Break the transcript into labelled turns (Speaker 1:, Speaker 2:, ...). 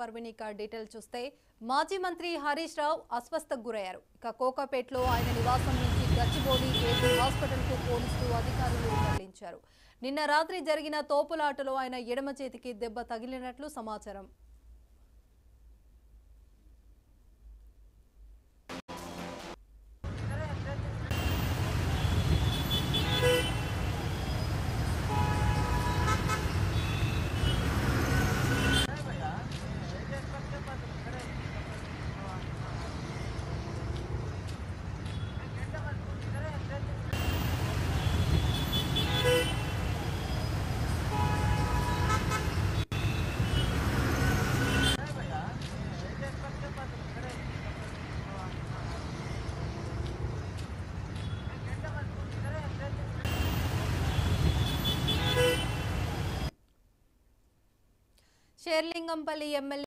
Speaker 1: పర్విని detail చూస్తే మాజీ మంత్రి హరీష్ రావు అస్వస్థకు గురయ్యారు. ఇక కోకాపేటలో ఆయన నివాసం నుంచి గచ్చిబౌలి ఏపీ హాస్పిటల్కు పోలీసులు అధికారులు తరలించారు. నిన్న రాత్రి జరిగిన తోపులాటలో ఆయన ఎడమ చేతికి దెబ్బ తగిలినట్లు సమాచారం. షేర్లింగంపల్లి ఎమ్మెల్యే